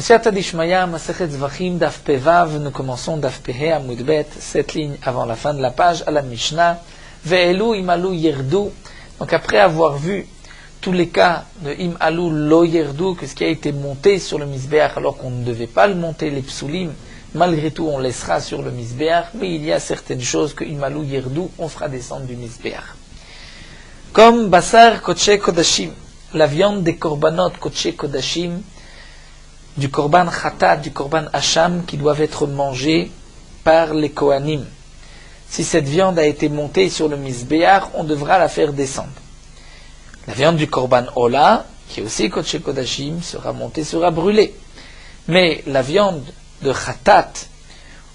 Siata Dishmaya, Masechet Zvachim, Daf Pevav, nous commençons Daf Pehe, Amud Bet, 7 lignes avant la fin de la page, à la Mishnah, Ve'elu imalu yerdu. Donc après avoir vu tous les cas de imalu lo yerdu, que ce qui a été monté sur le Mizbeach alors qu'on ne devait pas le monter, les psulim, malgré tout on laissera sur le Mizbeach, mais il y a certaines choses que imalu yerdu, on fera descendre du Mizbeach. Comme Basar Kodshe Kodashim, la viande des korbanot Kodshe Kodashim, du korban khatat, du korban hacham, qui doivent être mangés par les kohanim. Si cette viande a été montée sur le mizbeach, on devra la faire descendre. La viande du korban ola, qui est aussi kodshe kodashim, sera montée, sera brûlée. Mais la viande de khatat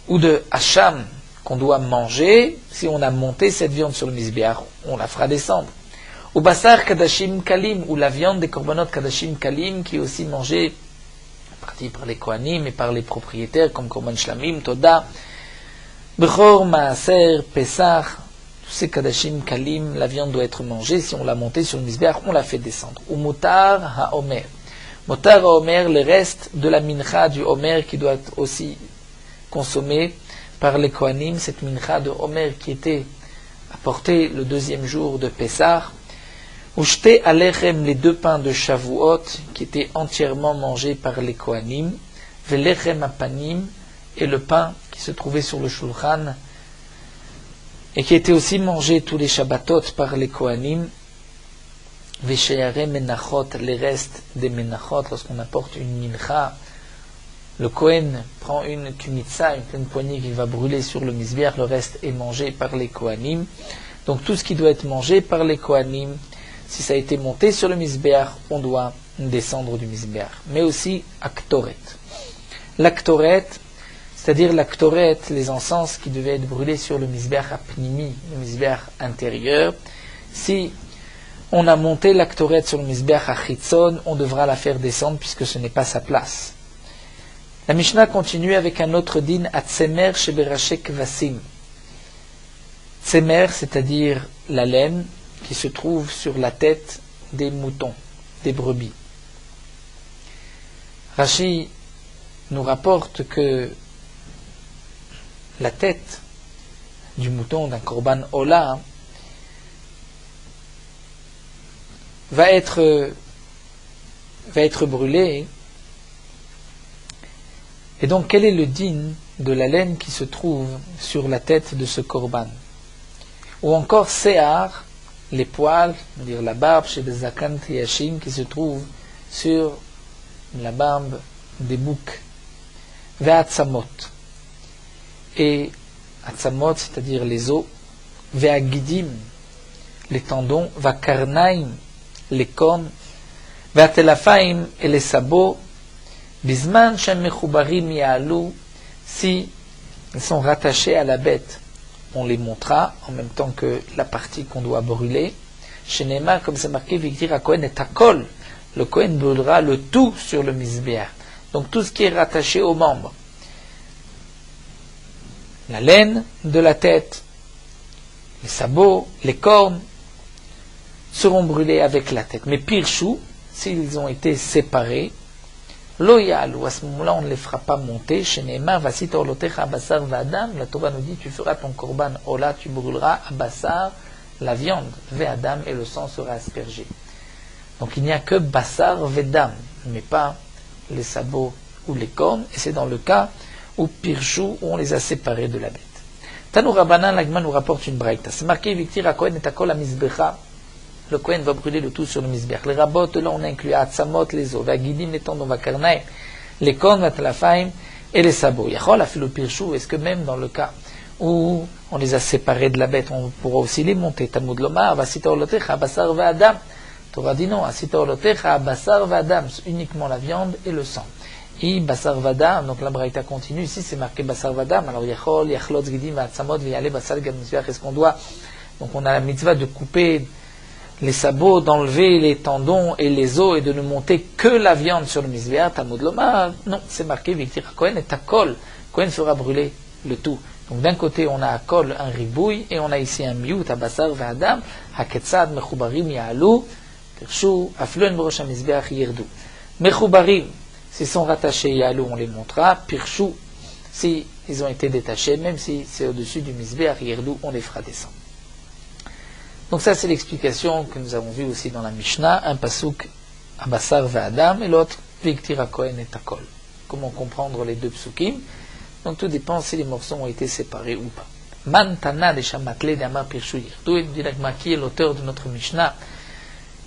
ou de hacham qu'on doit manger, si on a monté cette viande sur le mizbeach, on la fera descendre. Ou basar kadashim kalim, ou la viande des korbanot kadashim kalim, qui est aussi mangée partie par les kohanim et par les propriétaires comme korban shlamim, toda, bechor, maaser, pesach, tous ces kadashim kalim, la viande doit être mangée. Si on l'a montée sur le mizbeach, on la fait descendre. Ou mutar ha-omer, mutar ha-omer, le reste de la mincha du omer qui doit être aussi consommé par les kohanim, cette mincha de omer qui était apportée le deuxième jour de Pesach. Ushte alechem, les deux pains de Shavuot, qui étaient entièrement mangés par les Kohanim, velechem apanim, et le pain qui se trouvait sur le Shulchan, et qui était aussi mangé tous les Shabbatot par les Kohanim, vesheyare menachot, les restes des menachot, lorsqu'on apporte une mincha, le Kohen prend une kumitza, une pleine poignée qui va brûler sur le mizbeach, le reste est mangé par les Kohanim. Donc tout ce qui doit être mangé par les Kohanim, si ça a été monté sur le Mizbeach, on doit descendre du Mizbeach. Mais aussi Aktoret. L'Aktoret, c'est-à-dire l'Aktoret, les encens qui devaient être brûlés sur le Mizbeach Apnimi, le Mizbeach intérieur. Si on a monté l'Aktoret sur le Mizbeach Achitzon, on devra la faire descendre puisque ce n'est pas sa place. La Mishnah continue avec un autre din, Atsemer Sheberashek Vasim. Tsemer, c'est-à-dire la laine, qui se trouve sur la tête des moutons, des brebis. Rashi nous rapporte que la tête du mouton d'un korban ola va être brûlée. Et donc quel est le din de la laine qui se trouve sur la tête de ce korban? Ou encore se'ar, les poils, c'est-à-dire la barbe chez les zakan triyashim qui se trouve sur la barbe des boucs. Ve'atzamot. Et atzamot, c'est-à-dire les os. Ve'agidim, les tendons. Ve'karnaim, les cornes. Ve'atelafaim, et les sabots. Bisman shem mechubarim ya'alu, si ils sont rattachés à la bête, on les montrera en même temps que la partie qu'on doit brûler. Chez Neymar, comme c'est marqué, Victir à Kohen et Takol. Le Kohen brûlera le tout sur le Mizbeach. Donc tout ce qui est rattaché aux membres. La laine de la tête, les sabots, les cornes, seront brûlés avec la tête. Mais Pirchou, s'ils ont été séparés, Loyal, ou à ce moment-là, on ne les fera pas monter. Chez Neymar, Vasit Orlotecha Basar Vadam, la Torah nous dit, tu feras ton korban Ola, tu brûleras à Basar, la viande, Ve'adam, et le sang sera aspergé. Donc il n'y a que Basar Vedam, mais pas les sabots ou les cornes, et c'est dans le cas où Pirchou, on les a séparés de la bête. Tanou Rabbanan, l'Agma nous rapporte une braïta. C'est marqué, Victir à Kohen et Takol à Mizbecha. Le Kohen va brûler le tout sur le Mizbeach. Les rabot, là on inclut Atzamot, les os, Vagidim, les tendons, Vakarnaim, les cornes, Vatalafaim et les sabots. Yachol a fait le pirchou. Est-ce que même dans le cas où on les a séparés de la bête, on pourra aussi les monter? Talmud Lomar, Vasita Olotecha, Basar Vadam. Torah dit non, Vasita Olotecha, Basar Vadam, uniquement la viande et le sang. Et Basar Vadam, donc la braïta continue, ici c'est marqué Basar Vadam, alors Yachol, Yachlot, Gidim, Atzamot, Viale, Basar, Gamizbeach, est-ce qu'on doit, donc on a la mitzvah de couper les sabots, d'enlever les tendons et les os et de ne monter que la viande sur le Mizbeach, Talmud Lomar, non, c'est marqué Victir Kohen et Takol. Kohen fera brûler le tout. Donc d'un côté on a Akol, un ribouille, et on a ici un miout, Abasar Vadam, Haketzad, Mechubarim Ya'alu, Pirshu, Afluen Borosh HaMizbeach Yirdu. Mechubarim, S'ils sont rattachés Yalou, on les montrera. Pirchou, si ils ont été détachés, même si c'est au-dessus du Misbéach, Yerdou, on les fera descendre. Donc ça, c'est l'explication que nous avons vue aussi dans la Mishnah, un pasouk Abassar Ve'adam et l'autre Viktira Kohen et Takol. Comment comprendre les deux psukim? Donc tout dépend si les morceaux ont été séparés ou pas. Mantana de Shamatle d'Amar Pirshu Yerdou, et directement qui est l'auteur de notre Mishnah?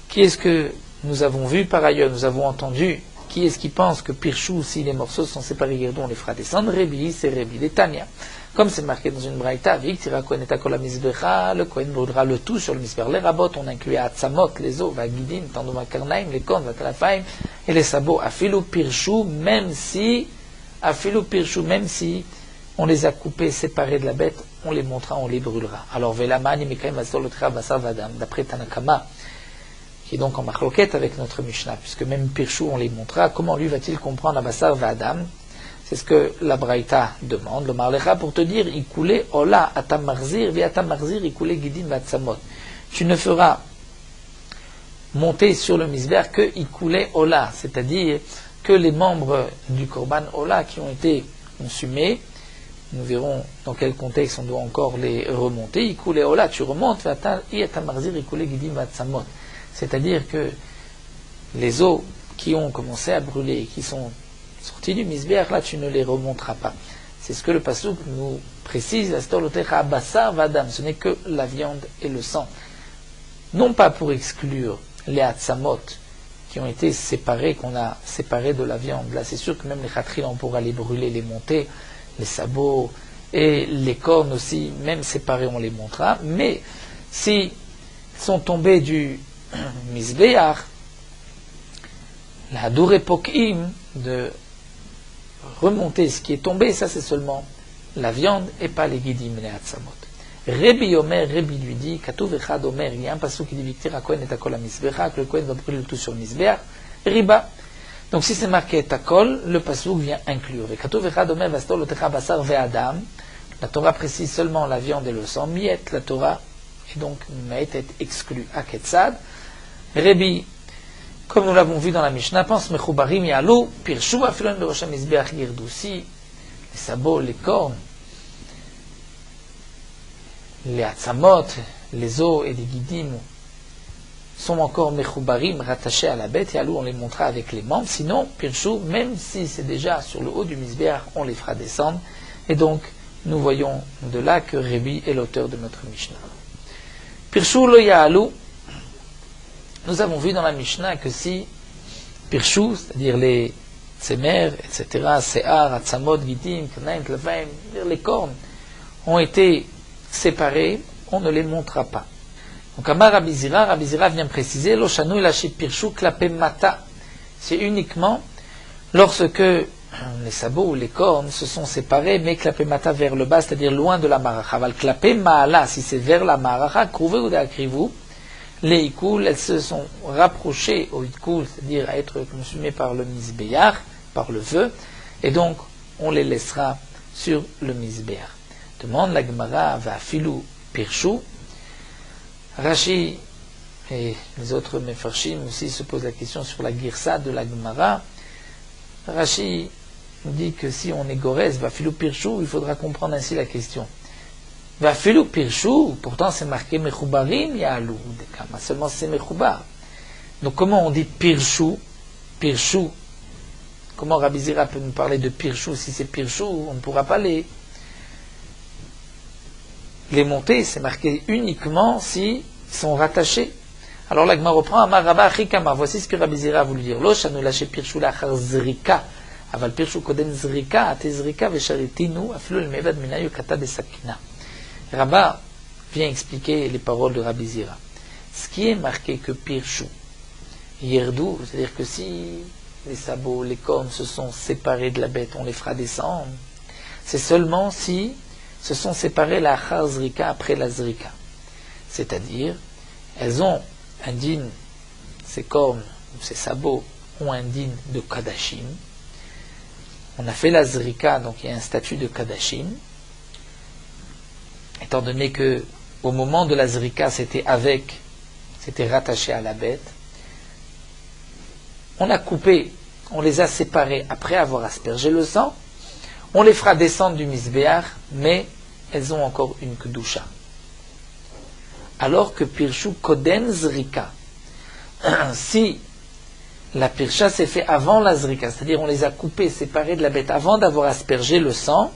Qui est-ce que nous avons vu par ailleurs, nous avons entendu? Qui est-ce qui pense que Pirshu, si les morceaux sont séparés Yerdou, on les fera descendre? Rebi, c'est Rebi de Tanya. Comme c'est marqué dans une braïta, Viktira Kohen et Takol Misbecha, le Kohen brûlera le tout sur le Misber. Les rabots, on inclut Atzamot, les os, Vagidim, Tandoma Karnaim, les cornes, Vakalafaim, et les sabots. Afilu Pirshu, même si on les a coupés, séparés de la bête, on les montrera, on les brûlera. Alors, Velamani, Mikaim, Astor, le Tra, Basar, Vadam, d'après Tanakama, qui est donc en marloquette avec notre Mishnah, puisque même Pirshu, on les montrera. Comment lui va-t-il comprendre Basar, Vadam? C'est ce que la Braïta demande, le Marlecha, pour te dire, Ikoulé, Ola, Atamarzir, vi Atamarzir, Ikoulé, Gidim, Vatsamot. Tu ne feras monter sur le Misber que Ikoulé, Ola, c'est-à-dire que les membres du Korban Ola qui ont été consumés, nous verrons dans quel contexte on doit encore les remonter. Ikoulé, Ola, tu remontes, vi Atamarzir, Ikoulé, Gidim, Vatsamot. C'est-à-dire que les os qui ont commencé à brûler, qui sont sortis du misbéach, là tu ne les remonteras pas. C'est ce que le pasouk nous précise, ce n'est que la viande et le sang. Non pas pour exclure les atzamot qui ont été séparés, qu'on a séparés de la viande. Là c'est sûr que même les khatril, on pourra les brûler, les monter, les sabots et les cornes aussi, même séparés on les montrera. Mais s'ils sont tombés du misbéach, la doure pokim de remonter ce qui est tombé, ça c'est seulement la viande et pas les guidim, les atzamot. Rebi Omer, Rebi lui dit, Katouv Echad Omer, il y a un passage qui dit Viktira Kohen et Takol à Misbecha, que le Kohen va brûler le tout sur Misbeach, Riba. Donc si c'est marqué Takol, le passage vient inclure. Katouv Echad Omer, Vastor Lotecha Basar Ve'adam, la Torah précise seulement la viande et le sang, Miet, la Torah, et donc Miet est exclu à Ketzad. Rebi, comme nous l'avons vu dans la Mishnah, pense Mechubarim Yalou, Pirshu Afilon Berosha Misbeach Yirdu. Si les sabots, les cornes, les atzamot, les os et les guidim sont encore Mechubarim, rattachés à la bête, Yalou, on les montrera avec les membres. Sinon, Pirshu, même si c'est déjà sur le haut du Misbeach, on les fera descendre. Et donc, nous voyons de là que Rebi est l'auteur de notre Mishnah. Pirshu lo Yalou. Nous avons vu dans la Mishnah que si Pirshu, c'est-à-dire les tsemer, etc., Se'ar, Atzamot, Gidim, Knaim, Tlevaim, les cornes, ont été séparés, on ne les montrera pas. Donc Amar Rabizira vient préciser, Lo Shanu Elashi Pirshu Klape Mata. C'est uniquement lorsque les sabots ou les cornes se sont séparés, mais Klape Mata vers le bas, c'est-à-dire loin de la Maracha. Val Klape Maala, si c'est vers la Maracha, Krouvé ou Deakrivu, les ikoul, elles se sont rapprochées au ikoul, c'est-à-dire à être consumées par le misbéach, par le feu, et donc on les laissera sur le misbéach. Demande la Gemara, va filou pirshu. Rashi et les autres mefarshim aussi se posent la question sur la girsa de la Gemara. Rashi dit que si on est gorès, va filou pirshu, il faudra comprendre ainsi la question. Va filou pirshu, pourtant c'est marqué mechubarim ya'alou, seulement c'est mechubar. Donc comment on dit pirshu? Pirshu. Comment Rabbi Zira peut nous parler de pirshu? Si c'est pirshu, on ne pourra pas les monter, c'est marqué uniquement s'ils sont rattachés. Alors la Gemara reprend Amar Rabba Chikama. Voici ce que Rabbi Zira a voulu dire. Lo shanu lâché pirshu lachar zrika. Aval pirshu kodem zrika, ate zrika vesharitinu, afilu el mevad minayu kata de sakina. Rabba vient expliquer les paroles de Rabbi Zira. Ce qui est marqué que pirshu, yerdou, c'est-à-dire que si les sabots, les cornes se sont séparés de la bête, on les fera descendre. C'est seulement si se sont séparés la achar zrika après la zrika. C'est-à-dire, elles ont un din, ces cornes, ces sabots ont un din de kadashim. On a fait la zrika, donc il y a un statut de kadashim. Étant donné que au moment de la zrika, c'était rattaché à la bête, on a coupé on les a séparées après avoir aspergé le sang, on les fera descendre du misbéach, mais elles ont encore une kedusha. Alors que Pirshu Koden Zrika, si la Pirsha s'est fait avant la Zrika, c'est-à-dire on les a coupées, séparées de la bête avant d'avoir aspergé le sang,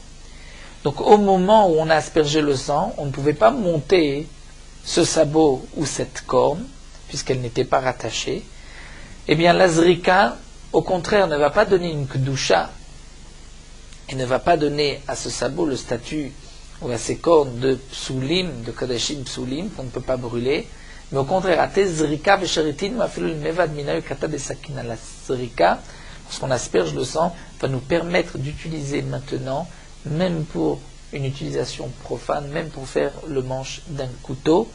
donc au moment où on a aspergé le sang, on ne pouvait pas monter ce sabot ou cette corne, puisqu'elle n'était pas rattachée, eh bien la Zrika, au contraire, ne va pas donner une kedusha, et ne va pas donner à ce sabot le statut ou à ces cornes de psulim, de kadashim psulim, qu'on ne peut pas brûler, mais au contraire, à tes zrika vesharitin, mafilul mevad minayu kata de sakina. La zrika, lorsqu'on asperge le sang, va nous permettre d'utiliser maintenant, même pour une utilisation profane, même pour faire le manche d'un couteau,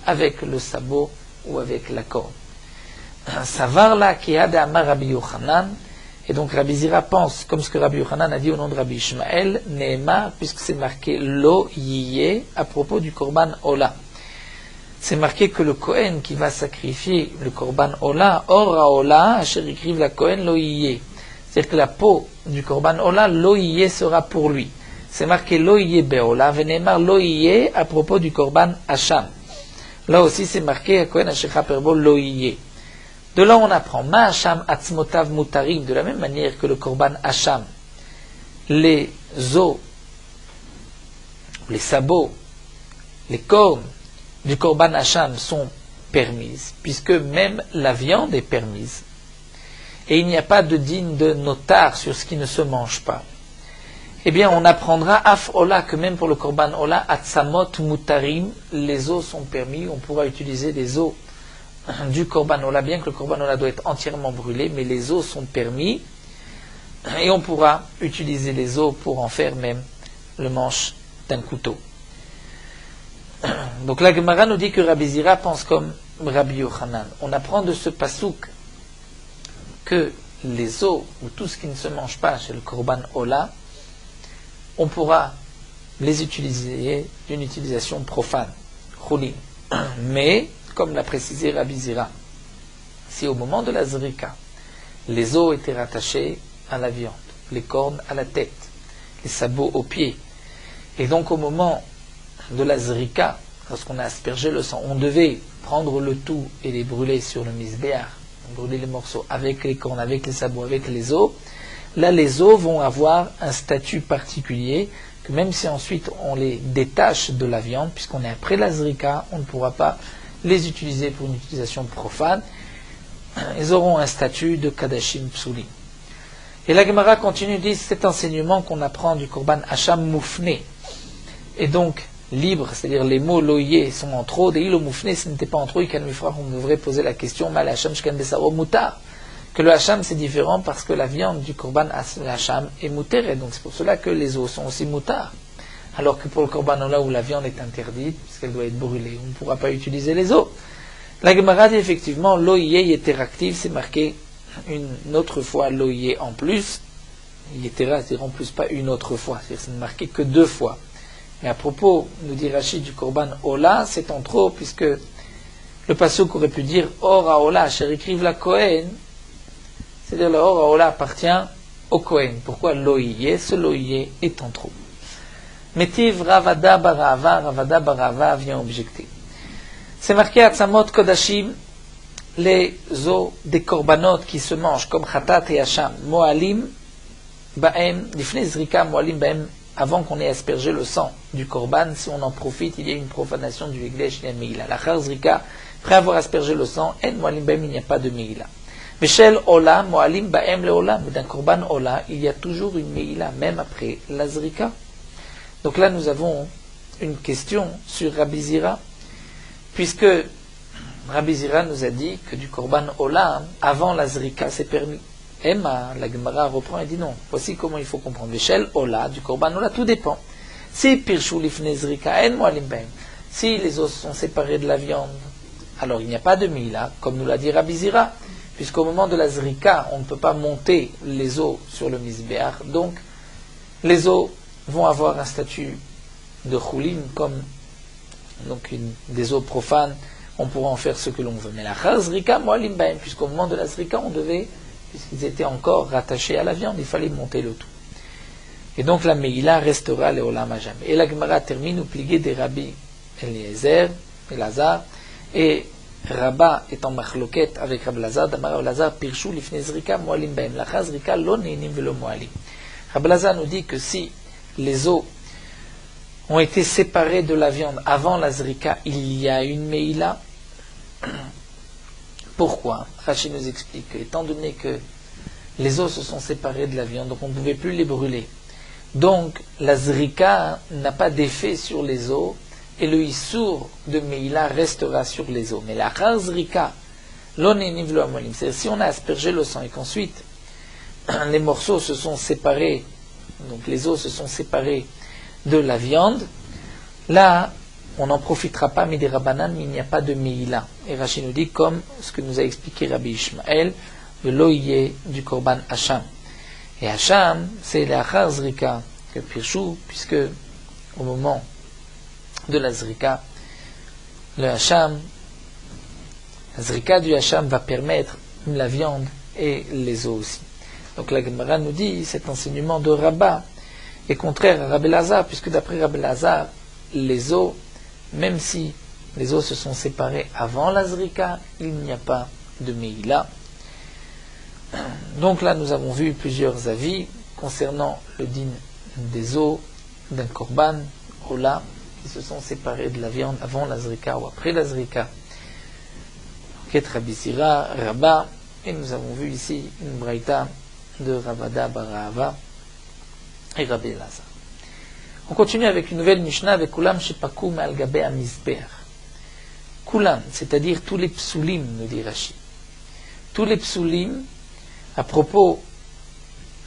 avec le sabot ou avec la corne. Savar la kihada amar Rabbi Yochanan. Et donc Rabbi Zira pense, comme ce que Rabbi Yochanan a dit au nom de Rabbi Ishmael, Nehema, puisque c'est marqué Lo Yiyeh à propos du Korban Ola. C'est marqué que le Kohen qui va sacrifier le Korban Ola, Ora Ola, Asher écrive la Kohen Lo Yiyeh. C'est-à-dire que la peau du Korban Ola, Lo Yiyeh sera pour lui. C'est marqué Lo Yiyeh Beola, Venemar Lo Yiyeh à propos du Korban Hacham. Là aussi c'est marqué Kohen Asher Chaperbo Lo Yiyeh. De là, on apprend Ma Hacham Atzmotav Mutarim, de la même manière que le Korban Hacham, les os, les sabots, les cornes du Korban Hacham sont permises, puisque même la viande est permise. Et il n'y a pas de digne de notar sur ce qui ne se mange pas. Eh bien, on apprendra Af Ola, que même pour le Korban Ola, Atzamot Mutarim, les os sont permis, on pourra utiliser les os du Korban Ola, bien que le Korban Ola doit être entièrement brûlé, mais les os sont permis, et on pourra utiliser les os pour en faire même le manche d'un couteau. Donc la Gemara nous dit que Rabbi Zira pense comme Rabbi Yochanan. On apprend de ce pasouk que les os, ou tout ce qui ne se mange pas chez le Korban Ola, on pourra les utiliser d'une utilisation profane, choulim. Mais comme l'a précisé Rabbi Zira, si au moment de la zrika, les os étaient rattachés à la viande, les cornes à la tête, les sabots aux pieds, et donc au moment de la zrika, lorsqu'on a aspergé le sang, on devait prendre le tout et les brûler sur le misbéach, brûler les morceaux avec les cornes, avec les sabots, avec les os, là les os vont avoir un statut particulier, que même si ensuite on les détache de la viande, puisqu'on est après la zrika, on ne pourra pas les utiliser pour une utilisation profane, ils auront un statut de kadashim psuli. Et la Gemara continue, dit cet enseignement qu'on apprend du Korban Hacham Moufné, et donc libre, c'est-à-dire les mots loyé sont en trop, et le Moufné, ce n'était pas en trop, on devrait poser la question, mal Hacham shkan besaro mutar, que le Hacham c'est différent parce que la viande du Korban Hacham est muter, et donc c'est pour cela que les os sont aussi mutar. Alors que pour le Korban Ola où la viande est interdite, puisqu'elle doit être brûlée, on ne pourra pas utiliser les os. La Gemara dit effectivement, l'oïe yétéraktiv, c'est marqué une autre fois l'oïe en plus. Yétéra, c'est-à-dire en plus pas une autre fois, c'est-à-dire c'est marqué que 2 fois. Et à propos, nous dit Rachid, du Korban Ola, c'est en trop, puisque le pasuk aurait pu dire Ora Ola, cher écrive la Kohen, c'est-à-dire le Ora Ola appartient au Kohen. Pourquoi l'oïe? Ce l'oïe est en trop. Métiv Ravada Barava vient objecter. C'est marqué à Tzamot Kodashim, les os des korbanot qui se mangent comme Khatat et Hacham, Moalim Baem, Lifnei Zrika, Moalim Baem, avant qu'on ait aspergé le sang du korban, si on en profite, il y a une profanation du Eglesh, il y a Meila. La Char Zrika, après avoir aspergé le sang, En Moalim Baem, il n'y a pas de Meila. Meshel Ola, Moalim Baem le Ola, mais d'un korban Ola, il y a toujours une Meila, même après la Zrika. Donc là, nous avons une question sur Rabbi Zira, puisque Rabbi Zira nous a dit que du Korban Ola, avant la Zrika, c'est permis. Emma, la Gemara reprend et dit non. Voici comment il faut comprendre. L'échelle Ola, du Korban Ola, tout dépend. Si Pirshu Lifnei Zrika, En Moalim Baem, si les os sont séparés de la viande, alors il n'y a pas de Mila, comme nous l'a dit Rabbi Zira, puisqu'au moment de la Zrika, on ne peut pas monter les os sur le Misbéach, donc les os vont avoir un statut de choulim comme donc des os profanes, on pourra en faire ce que l'on veut. Mais la chazrika, moalim baem, puisqu'au moment de la zrika, on devait puisqu'ils étaient encore rattachés à la viande, il fallait monter le tout. Et donc la Meïla restera le Olam à jamais. Et la Gemara termine au plié des Rabbi Eliezer, Elazar, et Rabba est en machloket avec Rabbi Lazar, Damara Elazar, Pirshu, Lifnei Zrika, Moalim Baem, Lacha Zrika, Lo Neinim Velo Moalim. Rabbi Lazar nous dit que si les os ont été séparés de la viande avant la Zrika, il y a une Meïla. Pourquoi? Rashi nous explique que, étant donné que les os se sont séparés de la viande, donc on ne pouvait plus les brûler. Donc, la zrika n'a pas d'effet sur les os, et le issour de Meïla restera sur les os. Mais la char zrika, l'oneniv lo amolim, c'est-à-dire si on a aspergé le sang et qu'ensuite les morceaux se sont séparés, donc les os se sont séparés de la viande, là, on n'en profitera pas, mais des Rabbanan, mais il n'y a pas de Meïla. Et Rashi nous dit, comme ce que nous a expliqué Rabbi Ishmael, le loïe du Korban Hacham. Et Hacham, c'est la Achar Zrika, que Pirshu, puisque au moment de la Zrika, le Hacham, la Zrika du Hacham va permettre la viande et les os aussi. Donc la Gemara nous dit, cet enseignement de Rabba est contraire à Rabbi Lazar, puisque d'après Rabbi Lazar, les os, même si les os se sont séparés avant la Zrika, il n'y a pas de Meïla. Donc là, nous avons vu plusieurs avis concernant le din des os d'un korban, Ola, qui se sont séparés de la viande avant la Zrika ou après la Zrika. Ket Rabbi Sira, Rabba, et nous avons vu ici une braïta de Ravada Barahava et Rabbi Elazar. On continue avec une nouvelle Mishnah avec Kulam Shepaku Me'al Gabe HaMizbeach. Kulam, c'est-à-dire tous les psulim, nous dit Rashi. Tous les psulim à propos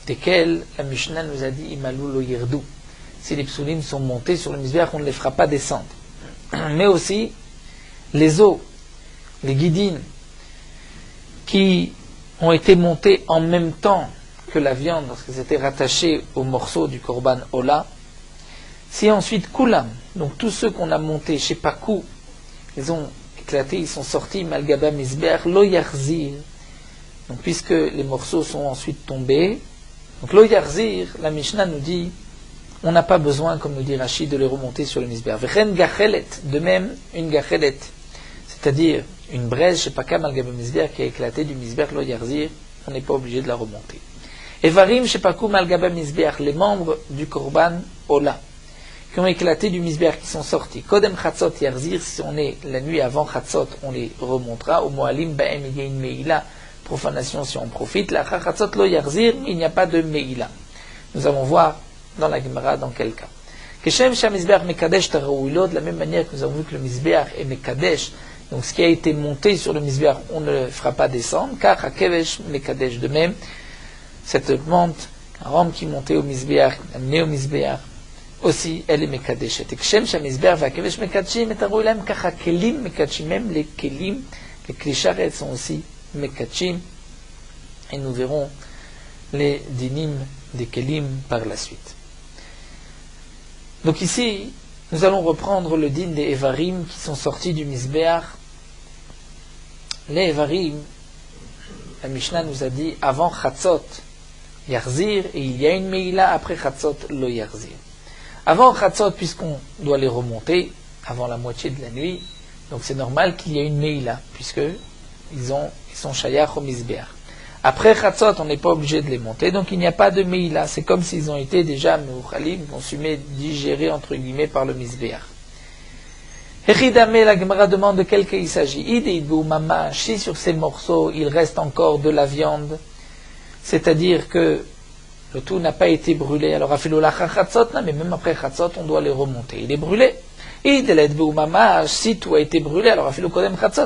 desquels la Mishnah nous a dit Imalu lo yirdu. Si les psulim sont montés sur le Mizbeach, on ne les fera pas descendre. Mais aussi les os, les guidines, qui ont été montés en même temps que la viande, lorsqu'elles étaient rattachées au morceau du korban Ola. Si ensuite Kulam, donc tous ceux qu'on a montés chez Pakou, ils ont éclaté, ils sont sortis, Malgaba Mizbeach, lo yarzir. Donc puisque les morceaux sont ensuite tombés, donc lo yarzir, la Mishnah nous dit, on n'a pas besoin, comme nous dit Rachid, de les remonter sur le Mizbeach. Vechen gachelet, de même une gachelet, c'est-à-dire une braise chez Pakam Malgaba Mizbeach qui a éclaté du Mizbeach lo yarzir, on n'est pas obligé de la remonter. Evarim chez Pakou Malgaba Mizbeach, les membres du korban Ola, qui ont éclaté du Mizbeach, qui sont sortis. Kodem Chatzot Yarzir, si on est la nuit avant Chatzot, on les remontera. Au Moalim Baem, il y a une Meïla, profanation si on profite. La Chatzot Lo Yarzir, il n'y a pas de Meïla. Nous allons voir dans la Gemara dans quel cas. Keshem Shah Mizbeach Mekadesh Taraouilo, de la même manière que nous avons vu que le Mizbeach est Mekadesh, donc ce qui a été monté sur le Mizbeach, on ne le fera pas descendre, car Hakevesh Mekadesh, de même, cette menthe, un rhum qui montait au Mizbeach, amené au Mizbeach, aussi, elle est mekadeshet. Et kshem shamizbeach vakevesh mekadshim et arouilem kacha kelim mekadshim. Même les kelim, les klisharet sont aussi mekadshim. Et nous verrons les dinim des kelim par la suite. Donc ici, nous allons reprendre le din des evarim qui sont sortis du Mizbeach. Les evarim, la Mishnah nous a dit avant Chatzot Yarzir, et il y a une Meïla après Chatzot Lo Yarzir. Avant Chatzot, puisqu'on doit les remonter, avant la moitié de la nuit, donc c'est normal qu'il y ait une Meïla, puisqu'ils sont Shayach au Mizbeach. Après Chatzot, on n'est pas obligé de les monter, donc il n'y a pas de Meïla. C'est comme s'ils ont été déjà Meuchalim, consumés, digérés, entre guillemets, par le Mizbeach. Echidame, la Gemara demande de quel cas il s'agit. Ideibu mama, si sur ces morceaux, il reste encore de la viande, c'est-à-dire que le tout n'a pas été brûlé. Alors, mais même après Chatzot, on doit les remonter. Il est brûlé. Si tout a été brûlé, alors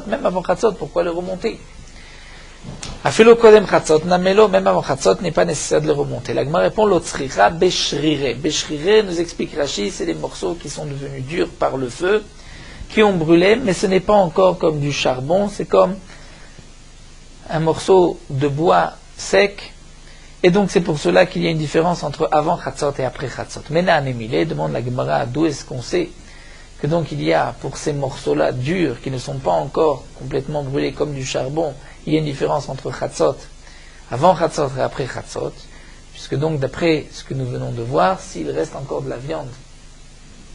même avant Chatzot, pourquoi les remonter? Même avant Chatzot, n'est pas nécessaire de les remonter. La Gemara répond l'otzricha beshrire. Beshrire, nous explique Rashi, c'est les morceaux qui sont devenus durs par le feu, qui ont brûlé, mais ce n'est pas encore comme du charbon, c'est comme un morceau de bois sec. Et donc c'est pour cela qu'il y a une différence entre avant Chatzot et après Chatzot. Mena Nemile demande la Gemara d'où est-ce qu'on sait que donc il y a pour ces morceaux-là durs qui ne sont pas encore complètement brûlés comme du charbon, il y a une différence entre Chatzot avant Chatzot et après Chatzot, puisque donc d'après ce que nous venons de voir, s'il reste encore de la viande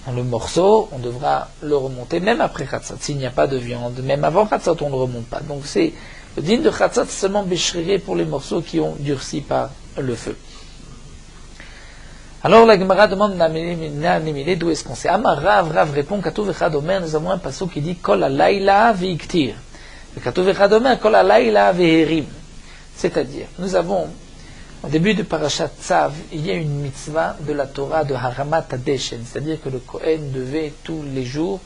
dans le morceau, on devra le remonter même après Chatzot. S'il n'y a pas de viande, même avant Chatzot, on ne le remonte pas. Donc c'est le din de Chatzot seulement béchiré pour les morceaux qui ont durci par le feu. Alors la Gemara demande d'où est-ce qu'on sait. Amar Rav répond, Katuv Echad Omer, nous avons un passage qui dit Kol halayla ve'iktir. Le Katuv Echad Omer, Kol halayla ve'herim. C'est-à-dire, nous avons, au début de Parashat Tzav, il y a une mitzvah de la Torah de Haramat Hadeshen, c'est-à-dire que le Kohen devait tous les jours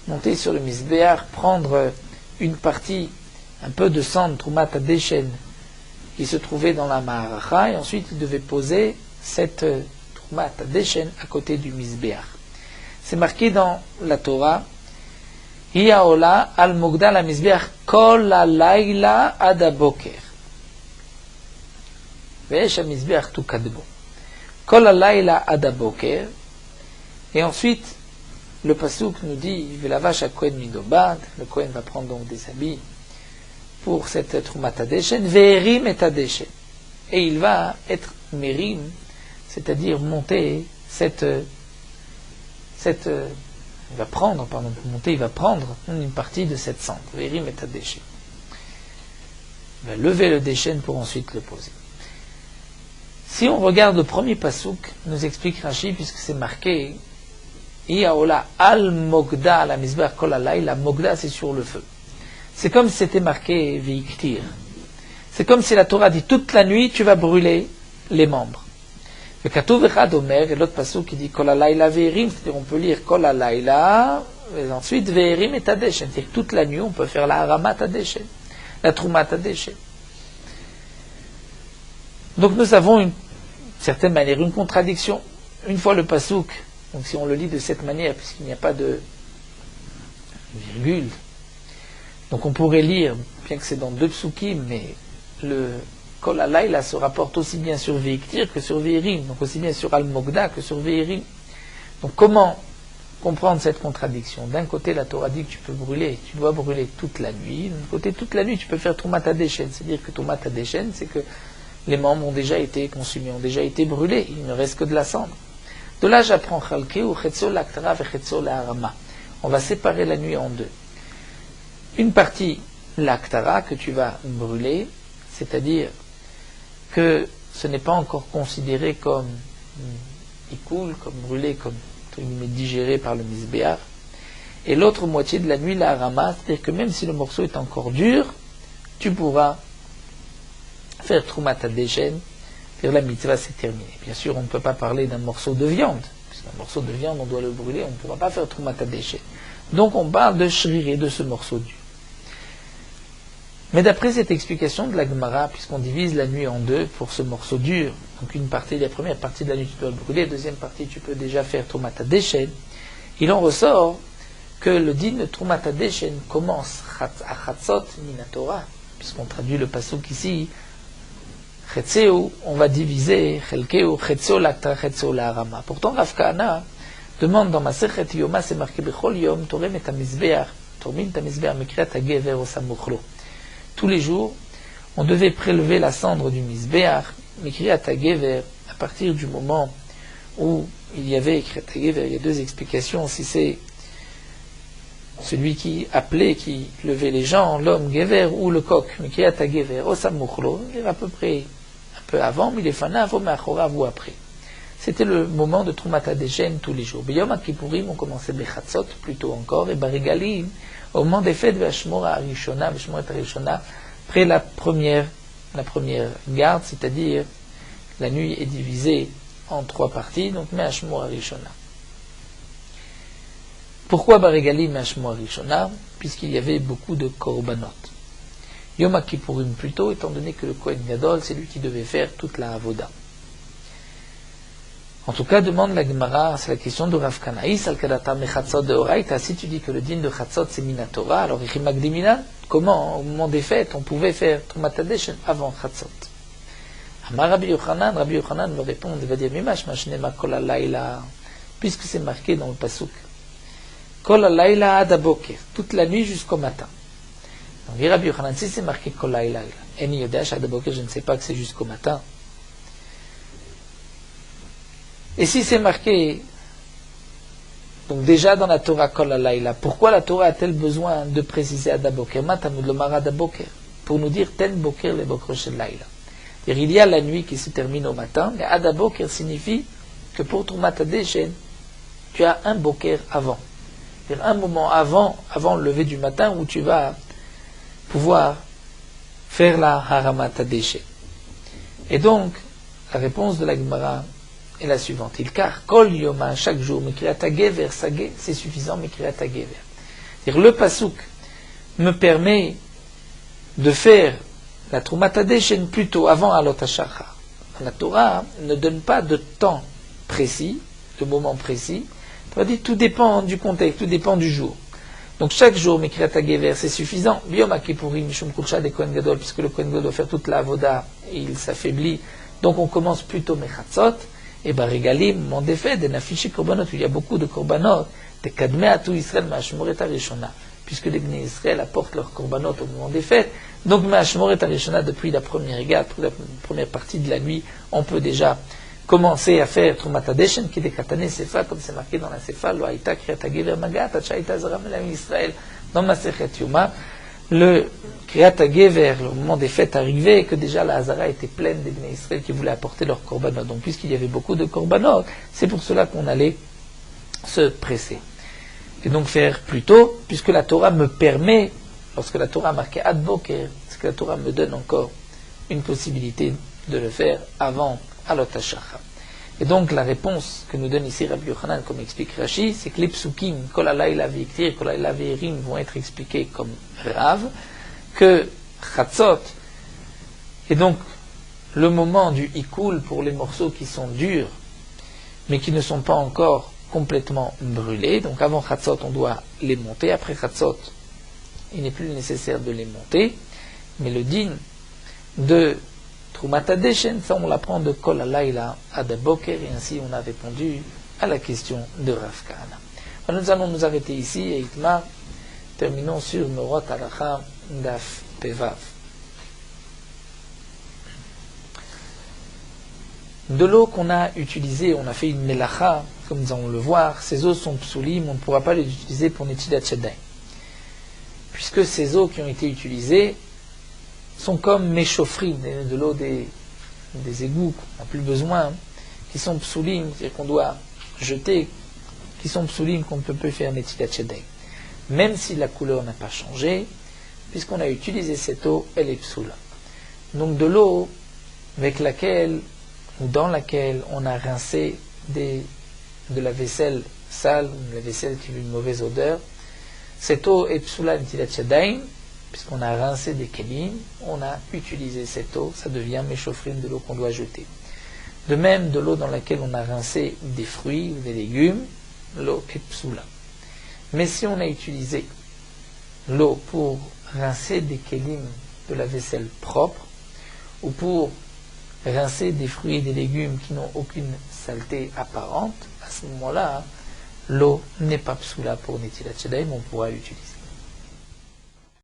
monter sur le Mizbeach, prendre une partie, un peu de sang de Trumat Hadeshen qui se trouvait dans la Maharacha, et ensuite il devait poser cette Trumat Hadeshen à côté du Mizbeach. C'est marqué dans la Torah, Hiya ola al Mogdal al Mizbeach kol halayla ad haboker. Ve'esh ha-mizbeach tu kadbo. Kol halayla ad haboker. Et ensuite, le pasuk nous dit, Velavash ha-kohen midobad, le Kohen va prendre donc des habits pour cette Trumat Hadeshen, ve'erim et Hadeshen. Et il va être merim, c'est-à-dire monter il va prendre une partie de cette cendre, ve'erim et Hadeshen. Il va lever le Deshen pour ensuite le poser. Si on regarde le premier pasuk, nous explique Rashi, puisque c'est marqué Iaola al Mogda la Mizbeach kol halayla, Mogda c'est sur le feu. C'est comme si c'était marqué Veiktir. C'est comme si la Torah dit toute la nuit tu vas brûler les membres. Le Katuv Echad Omer, et l'autre pasuk qui dit Kol halayla ve'erim, c'est-à-dire on peut lire Kol halayla, et ensuite ve'erim et Hadeshen, c'est-à-dire toute la nuit on peut faire la Haramat Hadeshen, la Trumat Hadeshen. Donc nous avons d'une certaine manière une contradiction. Une fois le pasouk, donc si on le lit de cette manière, puisqu'il n'y a pas de virgule, donc on pourrait lire, bien que c'est dans deux psukim, mais le Kol halayla se rapporte aussi bien sur Veiktir que sur Ve'erim, donc aussi bien sur Al-Mogda que sur Ve'erim. Donc comment comprendre cette contradiction? D'un côté la Torah dit que tu dois brûler toute la nuit, d'un côté toute la nuit tu peux faire Trumat Hadeshen, c'est-à-dire que Trumat Hadeshen c'est que les membres ont déjà été consumés, ont déjà été brûlés, il ne reste que de la cendre. De là, j'apprends Chalkeu, Chetzo l'Aktara et Chetzo l'Harama. On va séparer la nuit en deux. Une partie, l'Aktara, que tu vas brûler, c'est-à-dire que ce n'est pas encore considéré comme ikoul, comme brûlé, comme digéré par le Mizbeach. Et l'autre moitié de la nuit, la Harama, c'est-à-dire que même si le morceau est encore dur, tu pourras faire Trumat Hadeshen, faire la mitzvah, c'est terminé. Bien sûr, on ne peut pas parler d'un morceau de viande, puisqu'un morceau de viande, on doit le brûler, on ne pourra pas faire Trumat Hadeshen. Donc on parle de shriré, de ce morceau dur. Mais d'après cette explication de la Gemara, puisqu'on divise la nuit en deux pour ce morceau dur, donc une partie, la première partie de la nuit tu dois le brûler, la deuxième partie tu peux déjà faire Trumat Hadeshen, il en ressort que le din de Trumat Hadeshen commence à Chatzot Minatora, puisqu'on traduit le pasuk ici, Chetzeu, on va diviser Chelkeu, Chetzeu l'Aktara, Chetzeu l'Harama. Pourtant, Rav Kahana demande dans Masechet Yoma, c'est marqué Bechol Yom, Torem et Tamizbeach, Tormin Tamizbeach, Mikriat Hagever Osamuchlo. Tous les jours, on devait prélever la cendre du Mizbeach, Mikriat Hagever, à partir du moment où il y avait Mikriat Hagever. Il y a deux explications, si c'est celui qui appelait, qui levait les gens, l'homme Gever ou le coq, Mikriat Hagever Osamuchlo, il est à peu près un peu avant, mais il est fanav, ou me'achorav, ou après. C'était le moment de Trumat Hadeshen tous les jours. B'yom Kippourim, on commençait Bechatzot, plutôt encore, et Barigalim, au moment des fêtes, V'ashmora Arishona, V'ashmora Arishona, après la première garde, c'est-à-dire la nuit est divisée en trois parties, donc Me'ashmora Arishona. Pourquoi Barigalim Me'ashmora Arishona? Puisqu'il y avait beaucoup de korbanot. Yom Kippourim plutôt, étant donné que le Kohen Gadol, c'est lui qui devait faire toute la avoda. En tout cas, demande la Gemara, c'est la question de Rav Kanaïs, al-Kadata mechatzot de Horaïta, si tu dis que le din de Chatzot c'est Minatora, alors Ichimagdiminan, comment, au moment des fêtes, on pouvait faire Trumat Hadeshen avant Chatzot? Amar Rabbi Yochanan me répond, il va dire, Mimash Mashnema Kol halayla, puisque c'est marqué dans le pasuk, Kol halayla ad haboker, toute la nuit jusqu'au matin. Donc, Rabbi Yochanan, si c'est marqué Kol halayla, Eni Yodesh Adaboker, je ne sais pas que c'est jusqu'au matin. Et si c'est marqué, donc déjà dans la Torah Kol Halayla, pourquoi la Torah a-t-elle besoin de préciser Adaboker? Matamud Lomar Adaboker, pour nous dire Ten Boker le Boker Shel Laila. Il y a la nuit qui se termine au matin, mais Adaboker signifie que pour Trumat Hadeshen, tu as un Boker avant. C'est-à-dire un moment avant le lever du matin où tu vas pouvoir faire la Haramat Hadeshen. Et donc, la réponse de la Gemara est la suivante. Il car Kol Yoma, chaque jour, Mekriat HaGever, Sagé, c'est suffisant, Mekriat HaGever. C'est-à-dire le Pasuk me permet de faire la Trumat Hadeshen plutôt avant Alot HaShachar. La Torah ne donne pas de temps précis, de moment précis. On dit tout dépend du contexte, tout dépend du jour. Donc chaque jour, Mekriat HaGever, c'est suffisant. Biom HaKippurim, Mishum Kudsha de Kohen Gadol, puisque le Kohen Gadol doit faire toute la avoda et il s'affaiblit. Donc on commence plutôt Mechatzot. Et Barigalim, mon défait, des Nafishi Korbanot, où il y a beaucoup de Korbanot, des Kadmei Atou Israël, Ma'ashmoret HaRishona, puisque les Bnei Israël apportent leurs Korbanot au moment des fêtes. Donc Ma'ashmoret HaRishona, depuis la première Egat, la première partie de la nuit, on peut déjà commencer à faire Trumat Hadeshen, qui est des Katane Sefa, comme c'est marqué dans la Sefa, Lo Haïta Kriat HaGever Magat, Hachaïta Zara Melam Israël, dans Masechet Yoma, le Kriat HaGever, le moment des fêtes arrivait, que déjà la Hazara était pleine des Bnei Israël qui voulaient apporter leurs korbanot. Donc puisqu'il y avait beaucoup de korbanot, c'est pour cela qu'on allait se presser. Et donc faire plus tôt, puisque la Torah me permet, lorsque la Torah a marqué Ad Boker, c'est que la Torah me donne encore une possibilité de le faire avant Alot HaShachar. Et donc la réponse que nous donne ici Rabbi Yochanan, comme explique Rashi, c'est que les psukim, Kol Halayla ve'iktir, Kol Halayla ve'erim vont être expliqués comme Rav, que Chatzot est donc le moment du Ikul pour les morceaux qui sont durs, mais qui ne sont pas encore complètement brûlés. Donc avant Chatzot, on doit les monter. Après Chatzot, il n'est plus nécessaire de les monter. Mais le din de Trumat Hadeshen, ça on l'apprend de Kol Halayla Ad Boker, et ainsi on a répondu à la question de Rav Kahana. Nous allons nous arrêter ici, et Itmar, terminons sur Morot Halacha Daf Pevav. De l'eau qu'on a utilisée, on a fait une melacha, comme nous allons le voir, ces eaux sont psulim, on ne pourra pas les utiliser pour Netilat Yadayim. Puisque ces eaux qui ont été utilisées sont comme méchofrim, de l'eau des égouts qu'on n'a plus besoin, qui sont psulim, c'est-à-dire qu'on doit jeter, qui sont psulim qu'on ne peut plus faire Netilat Yadayim. Même si la couleur n'a pas changé, puisqu'on a utilisé cette eau, elle est psoula. Donc de l'eau avec laquelle ou dans laquelle on a rincé de la vaisselle sale, de la vaisselle qui a une mauvaise odeur, cette eau est psoula netilat yadayim, puisqu'on a rincé des kelim, on a utilisé cette eau, ça devient méchofrim, de l'eau qu'on doit jeter. De même, de l'eau dans laquelle on a rincé des fruits ou des légumes, l'eau est psoula. Mais si on a utilisé l'eau pour rincer des kelim de la vaisselle propre, ou pour rincer des fruits et des légumes qui n'ont aucune saleté apparente, à ce moment-là, l'eau n'est pas psoula pour Netilat Yadayim, on pourra l'utiliser.